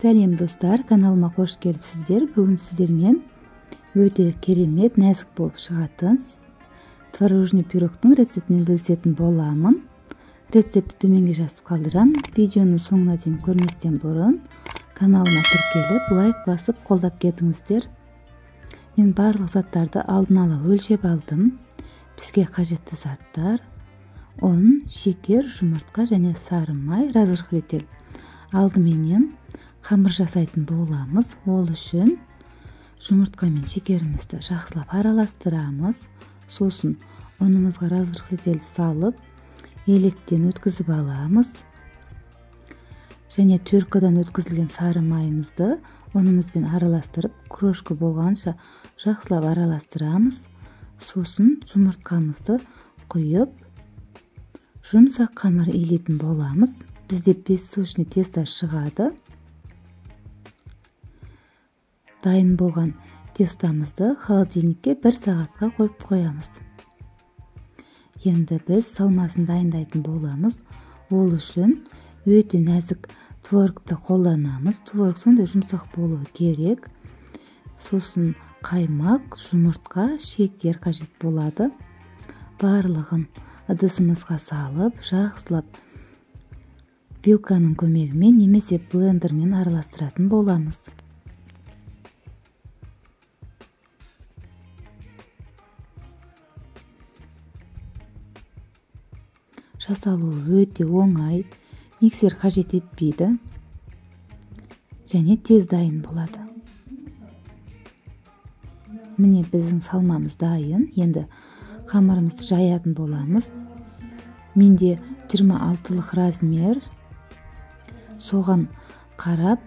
Сәлем достар, каналыма қош келіпсіздер. Бүгін сіздермен өте керемет, нәзік болып шығатын творожный пирогтың рецептімен бөлісетін боламын. Рецепті төменге жазып қалдырам. Видеоның соңына дейін көрместен бұрын каналыма тіркеліп, лайк басып қолдап кетіңіздер. Мен барлық заттарды алдын ала өлшеп алдым. Бізге қажетті заттар: ұн, шекер, жұмыртқа және сары май, разрыхлитель. Алдыменен қамыр жасайтын боламыз. Ол үшін жұмыртқа мен шекерімізді жақсылап араластырамыз. Сосын ұнымызға разрыхлитель салып, електен өткізіп аламыз. Және теркадан өткізілген сары майымызды ұнымызбен араластырып, крошка болғанша жақсылап араластырамыз. Сосын жұмыртқамызды құйып, жұмсақ қамыр илейтін боламыз. Бізде песочный тесто шығады. Дайын болған тестамызды холодильникке 1 сағатқа қойып қоямыз. Енді біз салмасын дайындайтын боламыз. Ол үшін өте нәзік творогты қолданамыз. Творог сондай жұмсақ болуы керек. Сосын қаймақ, жұмыртқа, шекер қажет болады. Барлығын ыдысымызға салып, жақсылап вилканың көмегімен немесе блендермен араластыратын боламыз. Жасалуы өте оңай, миксер қажет етпейді және тез дайын болады. Міне біздің салмамыз дайын. Енді қамырымызды жаятын боламыз. Менде 26-лық размер. Соған қарап,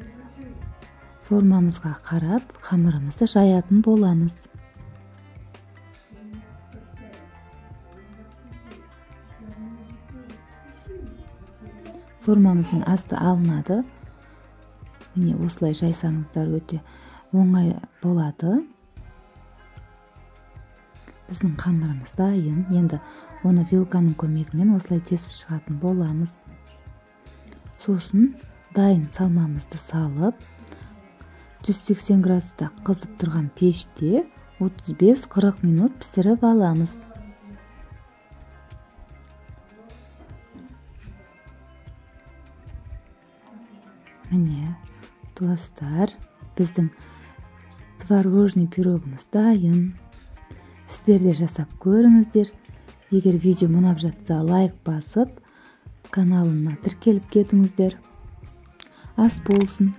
формамызға қарап, қамырымызды жаятын боламыз. Формамыздың асты алынады. Міне осылай жайсаңыздар өте оңай болады. Біздің қамырымыз дайын. Енді оны вилканың көмегімен осылай тесіп шығатын боламыз. Сосын дайын салмамызды салып, 180 градуста қызып тұрған пеште 35-40 минут пісіріп аламыз. Міне, достар, біздің творожный пирогымыз дайын. Сіздер де жасап көріңіздер. Егер видео ұнап жатса, лайк басып, каналыма тіркеліп кетіңіздер. Ас болсын.